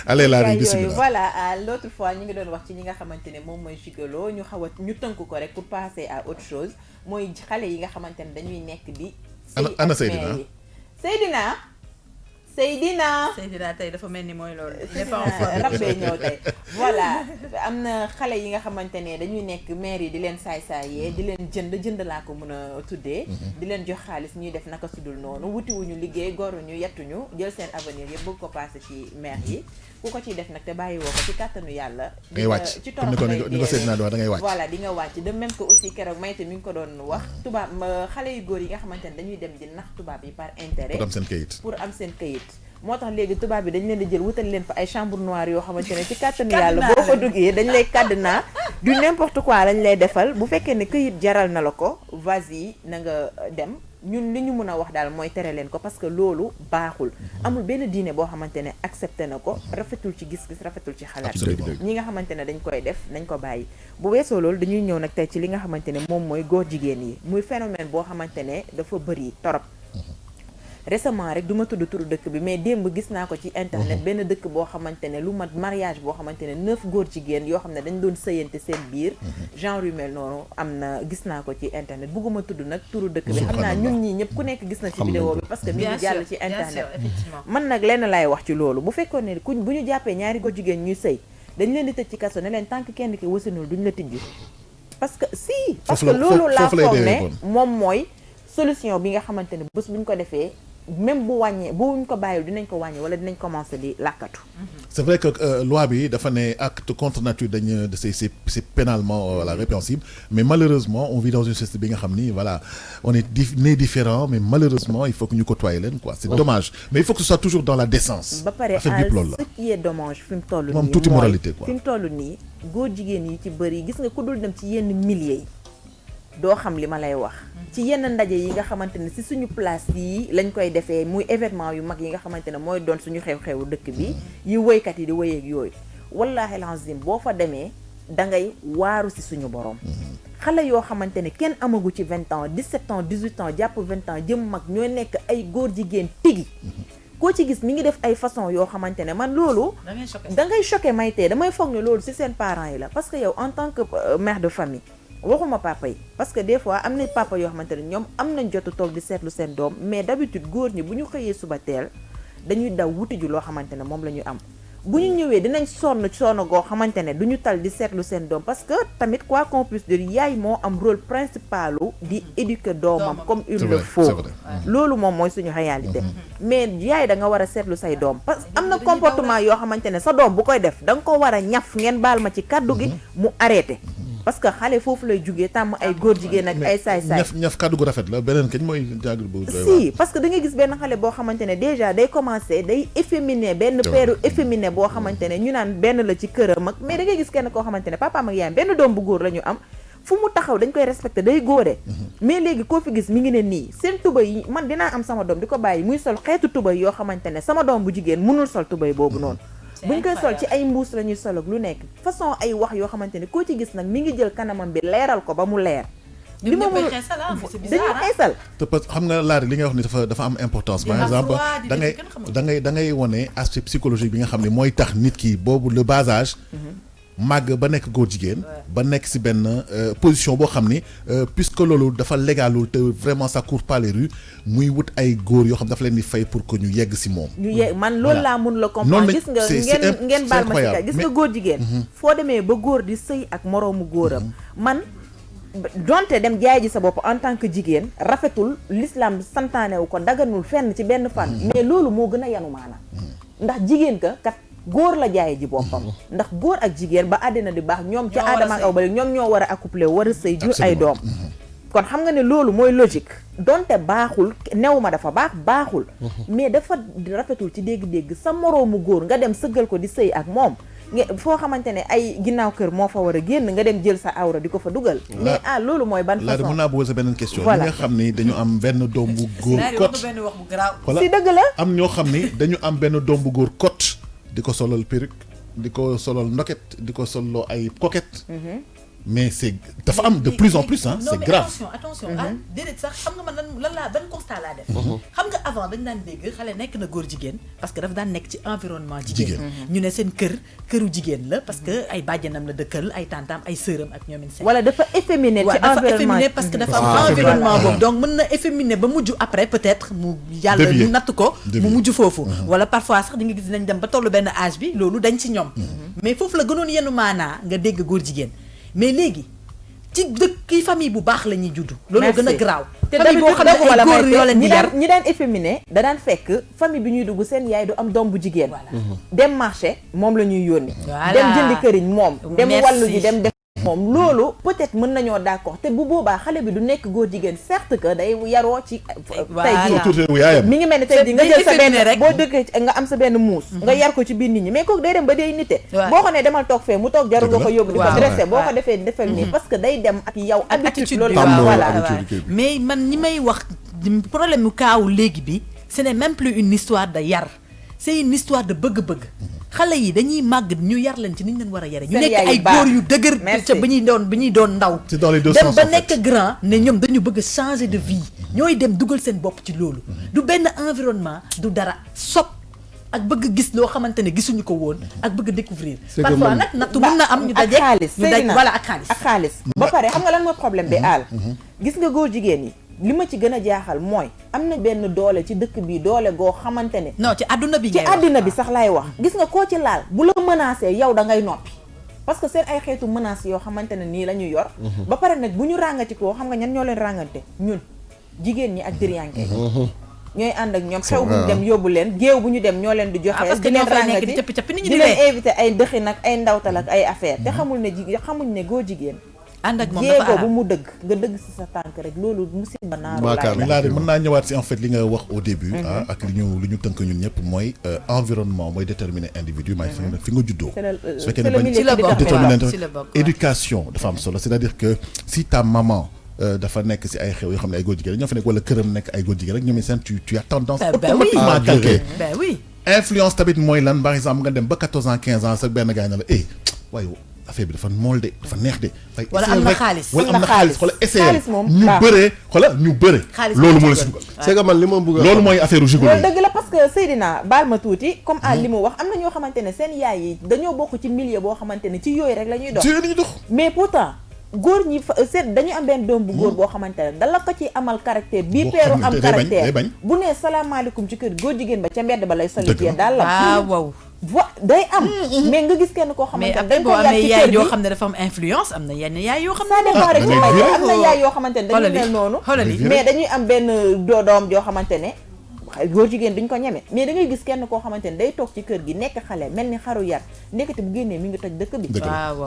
allez Lari bismillah. Voilà, l'autre fois ñu ngi doon wax ci ñi nga xamante ne moom mooy gigolo ñu xaw a ñu tënk ko rek pour passer à autre chose mooy xale yi nga xamante ne dañuy nekk di. ana Seydina Seydina tey dafa mel ni mooy loolu. rabbee ñëw tey voilà am na xale yi nga xamante ne dañuy nekk maire yi di leen saay-saayee di leen jënd laa ko mën a tuddee di leen jox xaalis ñuy def naka sudul noonu wutiwuñu liggéey goruñu yettuñu jël seen avenir yëpp bëgg ko passé ci maire yi ku ko ciy def nag te bàyyi woo ko ci kàttanu yàlla ngay wàcc ci torox ni ko Seydina da ngay wàcc voilà di nga wàcc de même que aussi keroog Mayte mi ngi ko doon wax tubaab xale yu góor yi nga xamante ne dañuy dem di nax tubaab yi par intérêt pour am seen kayit moo tax léegi tubaab bi dañ leen di jël wutal leen fa ay chambre noire yoo xamante ne ci kàttanu yàlla boo fa duggee dañ lay cadenas du n'importe quoi lañ lay defal bu fekkee ne këyit jaral na la ko vas-y na nga dem ñun li ñu mën a wax daal mooy tere leen ko parce que loolu baaxul amul benn diine boo xamante ne accepté na ko rafetul ci gis-gis rafetul ci xalaat ñi nga xamante ne dañ koy def nañ ko bàyyi bu weesoo loolu dañuy ñëw nag tey ci li nga xamante ne moom mooy góor jigéen yi muy phénomène boo xamante ne dafa bëri torop récemment rek du ma tudd turu dëkk bi mais démb gis naa ko ci internet benn dëkk boo xamante ne lu mat mariage boo xamante ne 9 góor jigéen yoo xam ne dañ doon sëyante seen biir genre yu mel noonu am na gis naa ko ci internet bugguma tudd nag turu dëkk bi xam naa ñun ñii ñëpp ku nekk gis na ci vidéo bi parce que mi ngi jàll ci internet man nag lenn laay wax ci loolu bu fekkoon ne bu ñu jàppee ñaari góor jigéen ñuy sëy dañ leen di tëj ci kaso ne leen tant que kenn ki wasinul duñ la tijji parce que parce que loolu laa foog ne moom mooy solution bi nga xamante ne bés bu ñu ko defee même bu wàññee bu ñu ko bàyyil dinañ ko wàññi wala dinañ commencer di làkkatu. c'est vrai que loi bi dafa ne acte contre nature dañ c'est pénalement voilà répréhensible mais malheureusement on vit dans une société bi nga xam ni voilà on est né différent mais malheureusement il faut que ñu côtoyer leen quoi c'est dommage mais il faut que ce soit toujours dans la décence. ba pare ce qui est dommage fi mu toll nii moom tuuti moralité quoi fi mu toll nii góor jigéen yi ci bëri gis nga ku dul dem ci yenn milliers yi doo xam li ma lay wax ci yenn ndaje yi nga xamante ne si suñu place yi lañ koy defee muy événement yu mag yi nga xamante ne mooy doon suñu xew-xewu dëkk bi yi woykat yi di woyeeg yooyu wallaahi lazim boo fa demee da ngay waaru si suñu borom xale yoo xamante ne kenn amagu ci 20 ans 17 ans 18 ans jàpp 20 ans jëm mag ñooy nekk ay góor jigéen tigi koo ci gis mi ngi def ay façon yoo xamante ne man loolu da ngay choqué Mayte damay foog ne loolu si seen parents yi la parce que yow en tant que mère de famille waxuma papa yi parce que des fois am na papa yoo xamante ne ñoom am nañ jotu toog di seetlu seen doom mais d'habitude góor ñi bu ñu xëyee suba teel dañuy daw wuti ju loo xamante ne moom la ñu am bu ñu ñëwee dinañ sonn goo xamante ne du ñu tal di seetlu seen doom parce que tamit quoi qu'on puisse dire yaay moo am rôle principalu di éduquer doomam comme il le faut loolu moom mooy suñu réalité mais yaay da nga war a seetlu say doom parce que am na comportement yoo xamante ne sa doom bu koy def da nga ko war a ñaf ngeen baal ma ci kàddu gi mu arrêté parce que xale foofu lay jugee tàmm ay góor jigéen ak ay saay-saay ñaf kàddu gu rafet la beneen kañ mooy jàngul bu si parce que da ngay gis benn xale boo xamante ne déjà day commencer day efféminé benn peeru efféminé boo xamante ne ñu naan benn la ci këram ak mais da ngay gis kenn koo xamante ne papaam ak yaayam benn doom bu góor la ñu am fu mu taxaw dañ koy respecté day góore mais léegi koo fi gis mi ngi ne nii seen tubay yi man dinaa am sama doom di ko bàyyi muy sol xeetu tubay yoo xamante ne sama doom bu jigéen mënul sol tubay boobu noonu buñ koy sol ci ay mbuus la ñuy sol ak lu nekk façon ay wax yoo xamante ne koo ci gis nag mi ngi jël kanamam bi leeral ko ba mu leer li ma dañuy xeesal te parce que xam nga laari li ngay wax ni dafa am importance par exemple da ngay wone aspect psychologique bi nga xam ne mooy tax nit ki boobu le bas âge màgg ba nekk góor jigéen ba nekk ci benn position boo xam ni puisque loolu dafa légalul te vraiment ça court pas les rues muy wut ay góor yoo xam dafa leen di fay pour que ñu yegg ci moom man loolu laa mun la comprendre gis nga ngeen baal ma ci gis nga góor jigéen foo demee ba góor di sëy ak moroomu góoram man donte dem jaay ji sa bopp en tant que jigéen rafetul l'islam santaane wu ko daganul fenn ci benn fan mais loolu moo gën a yanu maana ndax jigéen ka kat góor la jaaye ji boppam ndax góor ak jigéen ba àddina di baax ñoom ca aadama ak aw ba léegi ñoom ñoo war a accoupler war a sëy jur ay doom kon xam nga ne loolu mooy logique donte baaxul new ma dafa baaxul mais dafa rafetul ci dégg-dégg sa moroomu góor nga dem sëggal ko di sëy ak moom foo xamante ne ay ginnaaw kër moo fa war a génn nga dem jël sa awra di ko fa dugal mais loolu mooy ban façon mën naa poser beneen question ñi nga xam ni dañu am benn doom bu góor kot si dëgg la am ñoo xam ni dañu am benn doom bu góor kot di ko solal perruque di ko solal ndoket di ko solloo ay coquette mais c'est dafa am de plus en plus hein, c'est grave. attention déedéet sax xam nga man lan laa ban constat laa def. xam nga avant dañ daan dégg xale nekk na góor jigéen parce que dafa daan nekk ci environnement jigéen. ñu ne seen këru jigéen la parce que ay bàjjanam la dëkkal ay tantam ay sëram ak ñoom seen. wala dafa efféminé ci environnement dafa efféminé parce que dafa am environnement boobu donc mën na efféminé ba mujj après peut-être mu yàlla ñu natt ko mu mujj foofu. wala parfois sax di nga gis dinañ dem ba tollu benn âge bi loolu dañ ci ñoom. mais foofu la gënoon yenu maanaa nga dégg góor jigéen mais léegi ci dëkk famille bu baax la ñuy judd. loolu gën a garaaw. te famille boo xam ne ay góor yoo leen di yar ñi daan efféminé da daan fekk famille bi ñuy dugg seen yaay du am doom bu jigéen. dem marché moom la ñuy yónni. dem jëndi këriñ moom. dem wàllu ji dem def moom loolu peut-être mën nañoo d'accord te bu boobaa xale bi du nekk góor jigéen certes que day yaroo ci. tey jii mi ngi mel ni tey jii nga jël sa benn rek boo dëkkee nga am sa benn muus. nga yar ko ci biir nit ñi mais kooku day dem ba day nite. boo ko nee demal toog fee mu toog jarul nga ko yóbbu di ko dressé boo ko defee defal nii parce que day dem ak yow habitude loolu voilà mais man ñi may wax problème mu kaawu léegi bi ce n'est même plus une histoire de yar c'est une histoire de bëgg-bëgg xale yi dañuy màgg ñu yar leen ci ni ñu leen war a yare ñu nekk ay góor yu dëgër ca bi ñuy doon ndaw dem ba nekk grand ne ñoom dañu bëgg changer de vie ñooy dem dugal seen bopp ci loolu du benn environnement du dara sopp ak bëgg gis loo xamante ne gisuñu ko woon ak bëgg découvrir parfois nag nattu mën na am ñu daje ñu daj voilà ak xaalis ba pare xam nga lan mooy problème bi aal gis nga góor jigéen yi li ma ci gën a jaaxal mooy am na benn doole ci dëkk bi doole goo xamante ne non ci àdduna bi ci àddina bi sax laay wax gis nga koo ci laal bu la menacé yow da ngay noppi parce que seen ay xeetu menaces yoo xamante ne nii la ñu yor ba pare nag bu ñu ràngati koo xam nga ñan ñoo leen ràngante ñun jigéen ñi ak diriyanke ñooy ànd ak ñoom xew bu ñu dem yóbbu leen géew bu ñu dem ñoo leen di joxe di leen ràngati di leen invité ay dëxi nag ay ndawtal ak ay affaire te xamuñ ne góor jigéen ànd ak moom dafa bu mu dëgg nga dëgg si sa tànk rek loolu musiba naaru laa de mën naa ñëwaat si en fait li nga wax au début ak li ñu tënk ñun ñëpp mooy environnement mooy déterminer individu maay fi nga juddoo su fekkee ne bañ déterminer éducation dafa am solo c'est-à-dire que si ta maman dafa nekk si ay xew yoo xam ne ay góor jigéen ñoo fa nekk wala këram nekk ay góor jigéen rek ñoom seen tu as tendance automatiquement à calquer influence tamit mooy lan par exemple nga dem ba 14 ans 15 ans sa benn gars na la waaye affaire bi dafa mool de dafa neex de. wala am na xaalis xoolal essayé ñu bëre. loolu moo la si dugal. c'est que man li ma bëgg loolu mooy affaire gigolo loolu dëgg la parce que Seydina baal ma tuuti comme à li mu wax am na ñoo xamante ne seen yaay yi dañoo bokk ci milieu boo xamante ne ci yooyu rek la ñuy dox. mais pourtant góor ñi seet dañu am benn doom bu góor boo xamante ne dala ko ci amal caractère bii peeru am caractère bu nee salaamaaleykum ci kër góor jigéen ba ca mbedd ba lay saluté daal la waaw day am mais nga gis kenn koo xamante ne dañ ko yar ci kër gi yoo xam ne dafa am influence am na yenn yaay yoo xam ne ça dépend rek am na yaay yoo xamante ne dañu mel noonu mais dañuy am benn doom joo xamante ne góor jigéen duñ ko ñeme mais da ngay gis kenn koo xamante ne day toog ci kër gi nekk xale mel ni xaru yar nekkati bu génnee mi ngi toj dëkk bi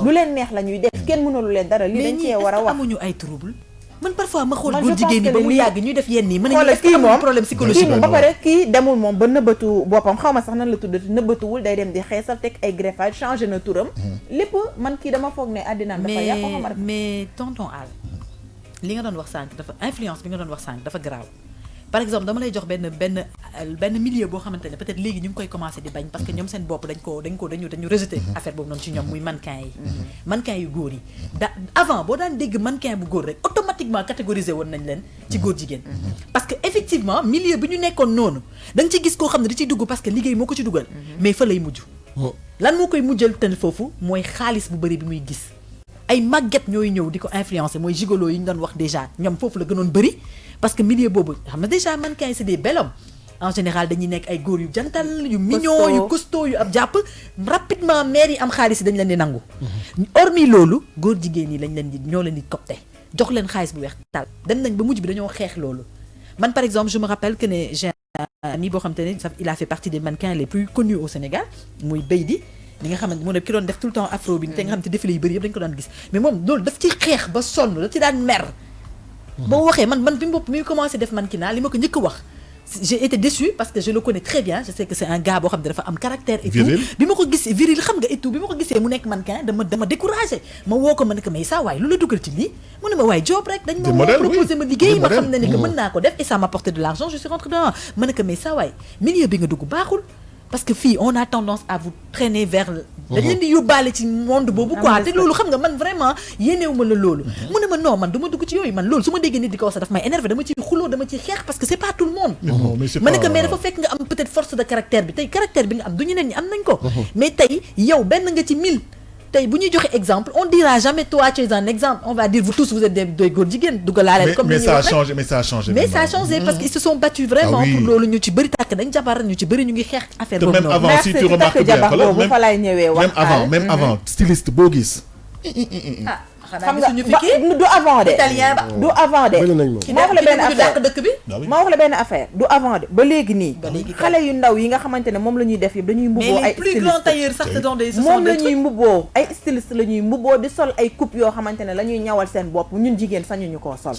lu leen neex la ñuy def kenn mënalu leen dara li dañ cee war a wax amuñu ay trouble man parfois ma xool góor jigéen ñi ba mu yàgg ñuy def yenn yi mën nañu kii moom problème psychologique kii moom ba pare kii demul moom ba nëbbatu boppam xaw ma sax nan la tuddati nëbbatuwul day dem di xeesal teg ay greffage changé na turam lépp man kii dama foog ne àddinaam dafa yàqu xamar mais tonton Al li nga doon wax sànq dafa influence bi nga doon wax sànq dafa grave par exemple dama lay jox benn milieu boo xamante ne peut-être léegi ñu ngi koy commencer di bañ parce que ñoom seen bopp dañu rejeté affaire boobu noonu ci ñoom muy mannequin yi mannequin yu góor yi avant boo daan dégg mannequin bu góor rek automatiquement catégorisé woon nañ leen ci góor jigéen parce que effectivement milieu bi ñu nekkoon noonu da nga ci gis koo xam ne da ciy dugg parce que liggéey moo ko ci dugal mais fa lay mujj lan moo koy mujjal ten foofu mooy xaalis bu bëri bi muy gis ay màgget ñooy ñëw di ko influencer mooy gigolo yi ñu doon wax déjà ñoom foofu la gënoon bëri parce que milieu boobu xam nga déjà mannequin c'est des bel hommes en général dañuy nekk ay góor yu jantal yu mignon yu costaud yu ab jàpp rapidement maire yi am xaalis yi dañ leen di nangu hormis loolu góor jigéen yi ñoo leen di copte jox leen xaalis bu weex tal dem nañ ba mujj bi dañoo xeex loolu man par exemple je me rappelle que ne j'ai un ami boo xam te ne il a fait partie des mannequins les plus connus au Sénégal muy Beydi li nga xamante mu ne ki doon def tout le temps afro bi te nga xam te défilé yu bëri yëpp dañ ko daan gis mais moom loolu daf ci xeex ba sonn daf ci daan mer boo waxee man bi muy commencé def mannequinat li ma ko njëkk a wax j'ai été déçue parce que je le connais très bien je sais que c'est un gars boo xam ne dafa am caractère et tout bi ma ko gisee viril xam nga et tout bi ma ko gisee mu nekk mannequin dama découragé ma woo ko ma ne ko mais saa waay lu la dugal ci lii mu ne ma waay job rek dañ ma woo proposé ma liggéey ma xam ne ni que mën naa ko def et ça m'a apporté de l'argent je suis rentrée dedans ma ne ko mais saa waay milieu bi nga dugg baaxul parce que fii on a tendance à vous traîner vers dañ leen di yóbbaale ci monde boobu quoi te loolu xam nga man vraiment yéenewuma la loolu mu ne ma non man du ma dugg ci yooyu man loolu su ma déggee nit di ko wax sax daf may énervé dama ciy xuloo dama ciy xeex parce que c'est pas tout le monde ma ne que mais dafa fekk nga am peut-être force de caractère bi tey caractère bi nga am du ñeneen ñi am nañ ko mais tey yow benn nga ci 1000 tey bu ñuy joxe exemple on dira jamais toi tu es un exemple on va dire vous tous vous êtes des góor jigéen dugalaaleel comme mais ça a changé mais ça a changé parce qu'ils se sont battus vraiment pour loolu ñu ci bëri tàkk dañ jabar ñu ci bëri ñu ngi xeex affaire boobu même avant si tu remarques bien même avant styliste boo gis xam nga du avant de italien ba du avant de ma wax la benn affaire dëkk bi ma wax la benn affaire du avant de ba léegi nii xale yu ndaw yi nga xamante ne moom la ñuy def yëpp dañuy mbubboo ay plus grands tailleurs sax moom la ñuy mbubboo ay styliste la ñuy mbubboo di sol ay coupe yoo xamante ne la ñuy ñawal seen bopp ñun jigéen sañuñu koo sol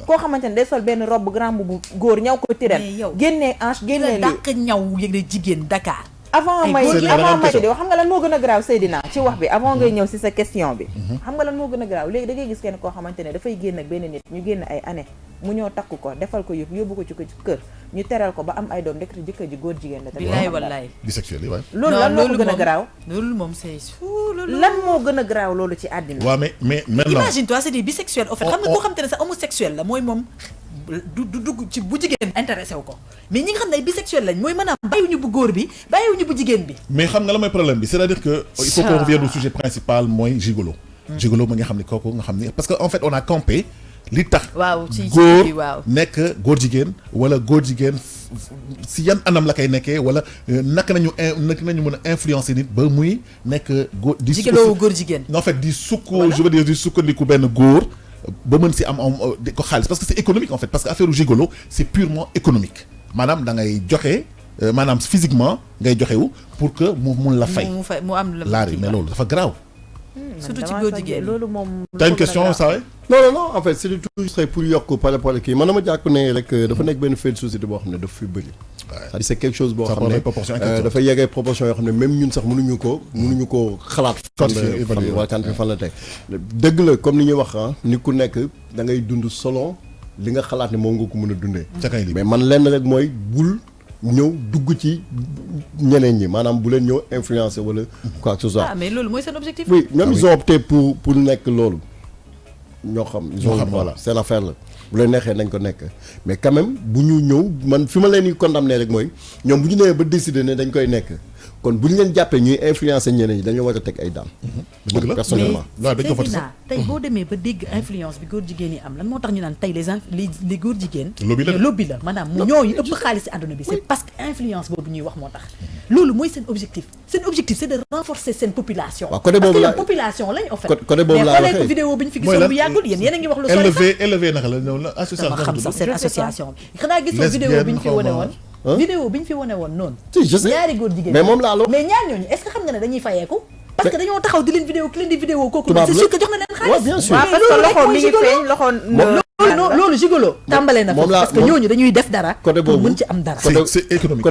koo xamante ne day sol benn robe grand bu góor ñaw ko tirel génnee hanche génnee lii dàq ñaw yëg jigéen Dakar avant may di wax xam nga lan moo gën a garaaw Seydina ci wax bi avant ngay ñëw si sa question bi xam nga lan moo gën a garaaw léegi da ngay gis kenn koo xamante ne dafay génn ak benn nit ñu génn ay année mu ñëw takk ko defal ko yëpp yóbbu ko ci kër ñu teral ko ba am ay doom ndekk jëkkër ji góor jigéen la bilaay wallaay bisexuel yi waay loolu lan moo ko gën a garaaw loolu moom c'est lan moo gën a garaaw loolu ci àddina waaw mais maintenant imagine toi c'est des bisexuels en fait xam nga koo xamante ne sax homosexuel la mooy moom du dugg ci bu jigéen intéressé wu ko mais ñi nga xam ne ay bisexuel lañ mooy maanaam bàyyiwuñu bu góor bi bàyyiwuñu bu jigéen bi mais xam nga la mooy problème bi c'est-à-dire que il faut qu'on revienne au sujet principal mooy gigolo gigolo ma nga xam ne kooku nga xam ne parce que en fait on a campé li tax góor nekk góor jigéen wala góor jigéen si yan anam la koy nekkee wala naka nañu mën a influencer nit ba muy nekk góor di jigéen góor jigéen en fait di je veux dire di sukkandiku benn góor ba mën si am ko xaalis parce que c'est économique en fait parce que affaire gigolo c'est purement économique maanaam da ngay joxe maanaam physiquement ngay joxewu pour que mu mun la fay mu am laari mais loolu dafa garaaw surtout ci góor jigéen loolu moom t'as une question ça non en fait c'est toujours pour yokk par rapport ak kii man dama jàpp ne rek dafa nekk benn fait de société boo xam ne daf fi bëri c'est-à-dire c'est quelque chose boo xam ne dafa yeggee proportion yoo xam ne même ñun sax mënuñu ko xalaat fan la teg dëgg la comme ni ñuy wax ni ku nekk da ngay dund selon li nga xalaat ne moom nga ko mën a dundee mais man lenn rek mooy bul ñëw dugg ci ñeneen ñi maanaam bu leen ñëw influencer wala quoi que ce soit. mais loolu mooy seen objectif. oui ñoom ils ont opté pour nekk loolu ñoo xam. voilà c'est l'affaire la bu leen neexee nañ ko nekk mais quand même bu ñu ñëw man fi ma leen di condamner rek mooy ñoom bu ñu nee ba décider ne dañ koy nekk kon bu ñu leen jàppee ñuy influencer ñeneen ñi dañoo war a teg ay daan. dëgg la personnellement. waaw dañ ko fa sax tey boo demee ba dégg influence bi góor jigéen yi am lan moo tax ñu naan tey les góor jigéen. lobby la maanaam ñooñu ëpp xaalis ci àdduna bi. c'est parce que influence boobu ñuy wax moo tax. loolu mooy seen objectif c'est de renforcer seen population. waaw côté boobu la parce que population lañ en fait. côté boobu laa waxee mais vidéo bi ñu fi gisoon bu yàggul yéen a ngi wax lu sori sax. élevé naka la ñëw la association. dama xam sax seen association bi. xanaa gisoo vidéo bi ñu fi wane woon. vidéo bi ñu fi wane woon noonu. si je sais ñaari góor jigéen mais moom laa la mais ñaar ñooñu est-ce que xam nga ne dañuy fayeeku parce que dañoo taxaw di leen vidéo ki leen di vidéo kooku c'est sûr que jox na leen xaalis. bien sûr parce que loxo mi ngi feeñ loxo loolu gigolo tàmbalee na foofu parce que ñooñu dañuy def dara pour mën ci am dara. c'est économique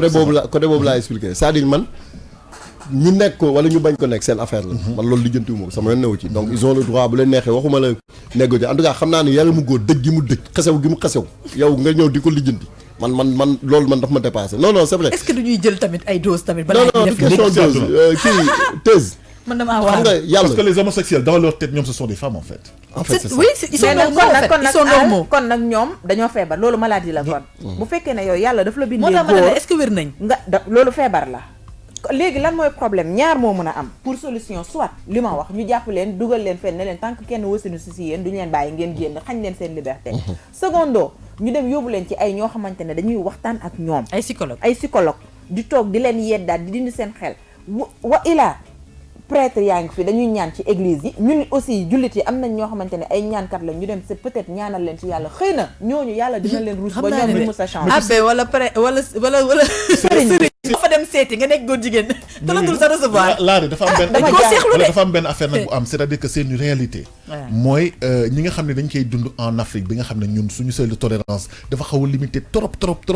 côté boobu laa expliqué c'est-à-dire man ñu nekk ko wala ñu bañ ko nekk seen affaire la. man loolu lijjantiwuma ko sama yoon newu ci donc ils ont le droit bu leen neexee waxuma la négocier en tout cas xam naa ne yàlla mu góor dëj gi mu dëj xasew gi mu xasew yow nga ñëw di ko lijjanti man loolu man daf ma dépassé non c'est vrai. est-ce que duñuy jël tamit ay doses tamit. balaa ñuy def question dose kii thèse. man damaa waar xam nga yàlla parce que les homosexuels dans leur tête ñoom ce sont des femmes en fait. c'est ça oui ils sont normaux kon nag ñoom dañoo feebar loolu maladie la kon. bu fekkee ne yow yàlla daf la bindee góor moo tax ma ne est-ce que wér nañ. loolu feebar la. léegi lan mooy problème ñaar moo mën a am pour solution soit li ma wax ñu jàpp leen dugal leen fenn ne leen tant que kenn wasinu si yéen duñu leen bàyyi ngeen génn xañ leen seen liberté. secondo ñu dem yóbbu leen ci ay ñoo xamante ne dañuy waxtaan ak ñoom. ay psychologue di toog di leen yeddaat di dindi seen xel wa ilaa prêtre yaa ngi fi dañuy ñaan ci église yi ñun aussi jullit yi am nañ ñoo xamante ne ay ñaankat la ñu dem c'est peut-être ñaanal leen ci yàlla xëy na ñooñu yàlla dina leen ruus ba ñoom ñu mus a changer abbé wala sëriñ fa dem seeti nga nekk góor jigéen te la dul sa recevoir laari dafa am benn affaire nag bu am c'est-à-dire que c'est une réalité mooy ñi nga xam ne dañ koy dund en Afrique bi nga xam ne ñun suñu seuil de tolérance dafa xaw a limité trop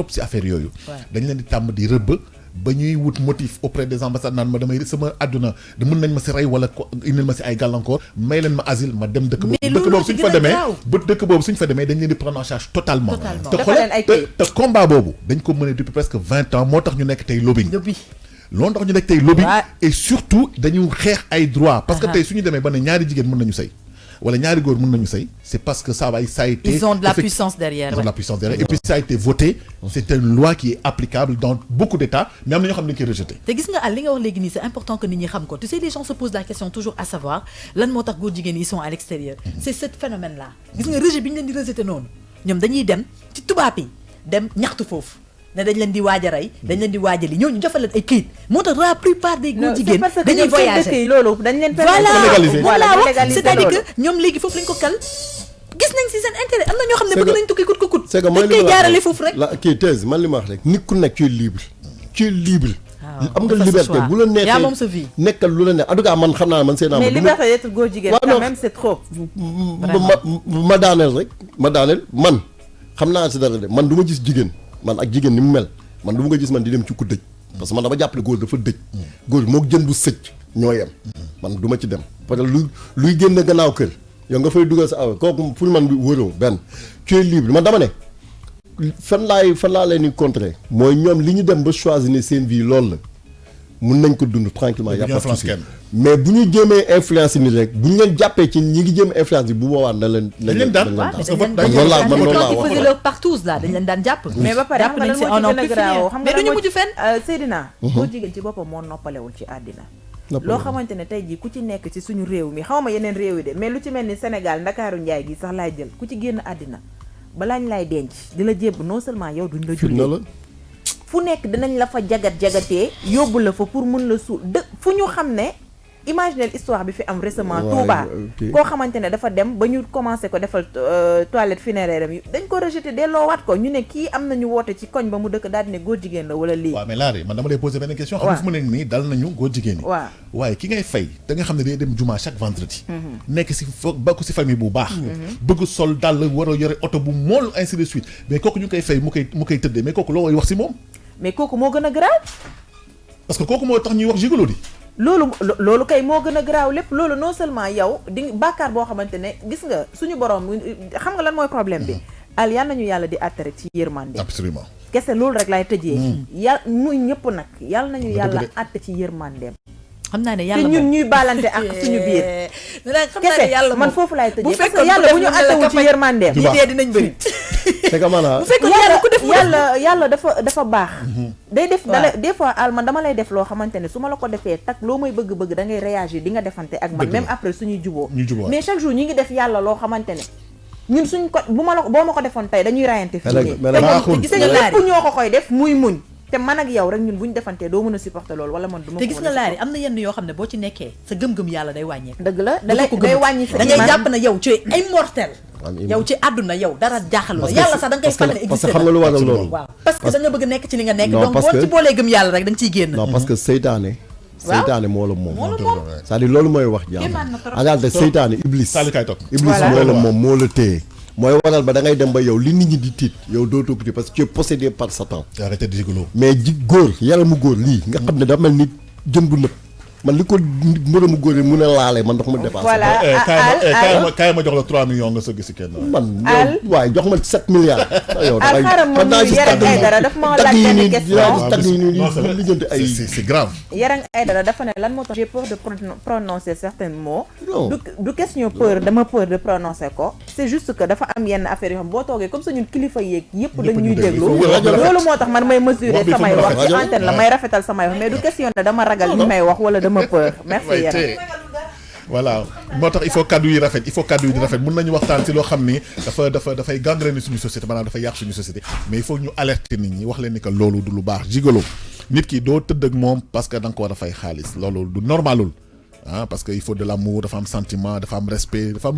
ci affaire yooyu dañ leen di tàmm di rëbb ba ñuy wut motif auprès des ambassades naan ma damay sama àdduna mën nañ ma si rey wala indil ma si ay gàllankoor may leen ma asile ma dem dëkk boobu suñ fa demee dañ leen di prendre en charge totalement te combat boobu dañ ko mëne depuis presque 20 ans moo tax ñu nekk tey lobbying loolu ndax ñu nekk tey lobby et surtout dañu xeex ay droits parce que tey suñu demee ba ne ñaari jigéen mën nañu sëy wala ñaari góor mën nañu sëy c'est parce que ça a été ils ont de la puissance derrière ils ont de la puissance derrière et puis ça a été voté c'est une loi qui est applicable dans beaucoup d'états mais am na ñoo xam ne dañu koy rejeté te gis nga li nga wax léegi nii c'est important que nit ñi xam ko tu sais les gens se posent la question toujours à savoir lan moo tax góor jigéen yi sont à l'extérieur c'est ce phénomène là gis nga rejet bi ñu leen di rejeté noonu ñoom dañuy dem ci tubaab yi dem ñaxtu foofu ne dañ leen di waaj a rey dañ leen di waaj a li ñooñu joxe leen ay këyit moo tax la plupart des góor jigéen dañuy voyager loolu dañ leen voilà c'est-à-dire que ñoom léegi foofu lañ ko kal gis nañ si seen intérêt am na ñoo xam ne bëgg nañ tukki kut ko kut c'est que dañ koy jaarale foofu rek la kii thèse man li ma wax rek nit ku nekk tu es libre am nga liberté bu la neexee yaa moom sa vie nekkal lu la neex en tout cas man xam naa man seen mais liberté d'être góor jigéen quand même c'est trop ma daaneel rek man xam naa si dara de man du ma gis jigéen man ak jigéen ni mu mel man du ma ko gis man di dem ci ku dëj parce que man dama jàpp ne góor dafa dëj góor moo jën bu sëcc ñoo yem man du ma ci dem parce que luy génn gannaaw kër yow nga fay dugal sa aw kooku pour man wëroo benn tu es libre man dama ne fan laa leen di contrer mooy ñoom li ñu dem ba choisir ne seen vie loolu la mun nañ ko dund tranquillement y a pas de souci mais bu ñu jéemee influence ni rek bu ñu leen jàppee ci ñi ngi jéem influence bi bu boobaa na leen daan parce que loolu laa faisait leur partouze là dañ leen daan jàpp mais ba pare xam nga lan moo ci gën a garaaw xam nga mais duñu mujj fenn Seydina góor jigéen ci boppam moo noppalewul ci àddina loo xamante ne tey jii ku ci nekk ci suñu réew mi xaw ma yeneen réew yi de mais lu ci mel ni Sénégal Ndakaaru Njaay gi sax laay jël ku ci génn àddina balaañ lay denc di la jébb non seulement yow duñ la julli fu nekk dinañ la fa jagatee yóbbu la fa pour mën la suul fu ñu xam ne imaginer histoire bi fi am récemment Touba koo xamante ne dafa dem ba ñu commencé ko defal toilette funéraire am dañ ko rejeté delloowaat ko ñu ne kii am nañu woote ci koñ ba mu dëkk daal di ne góor jigéen la wala lii waaw mais laari man dama lay poser benn question xam nga fu mu nekk nii dal nañu góor jigéen yi waaw waaye ki ngay fay da nga xam ne day dem juma chaque vendredi nekk si bokk si famille bu baax bëgg sol dal war a yore oto bu mool ainsi de suite mais kooku ñu koy fay mu koy tëddee mais kooku loo wax si moom mais kooku moo gën a garaaw parce que kooku moo tax ñuy wax gigolo di loolu kay moo gën a garaaw lépp loolu non seulement yow di bàkkaar boo xamante ne gis nga suñu borom xam nga lan mooy problème bi al yal nañu yàlla di àtte rek ci yërmande absolument kese loolu rek laay tëjee yàlla muy ñëpp nag yal nañu yàlla àtte ci yërmandeem xam naa ne yàlla te ñun ñuy baalante ak suñu biir kese yàlla man foofu laay tëjee parce que yàlla bu ñu àttewul ci yërmandeem ñi dee dinañ bëri c'est que maanaam bu fekkoon yàlla ku def yàlla dafa baax day def des fois al man dama lay def loo xamante ne su ma la ko defee tak loo may bëgg-bëgg da ngay réagir di nga defante ak man même après suñuy juboo mais chaque jour ñi ngi def yàlla loo xamante ne ñun suñ ko boo ma ko defoon tey dañuy rayante fii nii gis nga lépp ñoo ko koy def muy muñ te man ak yow rek ñun bu ñu defantee doo mën a supporter loolu wala man du ma ko te gis nga laari am na yenn yoo xam ne boo ci nekkee sa gëm-gëm yàlla day wàññeeku dëgg la day wàññi sa da ngay jàpp na yow tu es immortel yow ci àdduna yow dara jaaxalu la yàlla sax da nga koy fàtte ne parce que xam nga lu waral loolu waaw parce que da nga bëgg nekk ci li nga nekk donc boo ci boolee gëm yàlla rek da nga ciy génn non parce que seytaane moo la moom c'est-à-dire loolu mooy wax jàmm en réalité seytaane iblis moo la moom moo la téye mooy waral ba da ngay dem ba yow li nit ñi di tiit yow dootoo ko parce que tu es possédé par Satan. arrêté de gigolo. mais góor yaramu góor lii nga xam ne dafa mel ni jën bu nëb man li ko mbërëmu góor yi mun a laale man ndox ma dépassé. voilà kaay ma jox la 3 millions nga sëgg si kenn. man waaye jox ma 7 milliards. yow xaaral ma nuyu Yaram Aïdara daf ma laaj benn question c'est grave. Yaram Aïdara dafa ne lan moo tax j'ai peur de prononcer certains mots. du question peur dama peur de prononcer ko. c'est juste que dafa am yenn affaire yoo xam boo toogee comme ça ñun kilifa yeeg yëpp dañ ñuy déglu. loolu moo tax man may mesurer samay wax ci antenne la may rafetal samay wax mais du question ne dama ragal li may wax wala dama peur. merci Yaram. voilà moo tax il faut kaddu yi rafet mën nañu waxtaan ci loo xam ni dafay gangréner suñu société maanaam dafay yàq suñu société mais il faut ñu alerter nit ñi wax leen ni que loolu du lu baax gigolo nit ki doo tëdd ak moom parce que da nga ko war a fay xaalis loolu du normalul parce que il faut de l'amour dafa am sentiment dafa am respect dafa am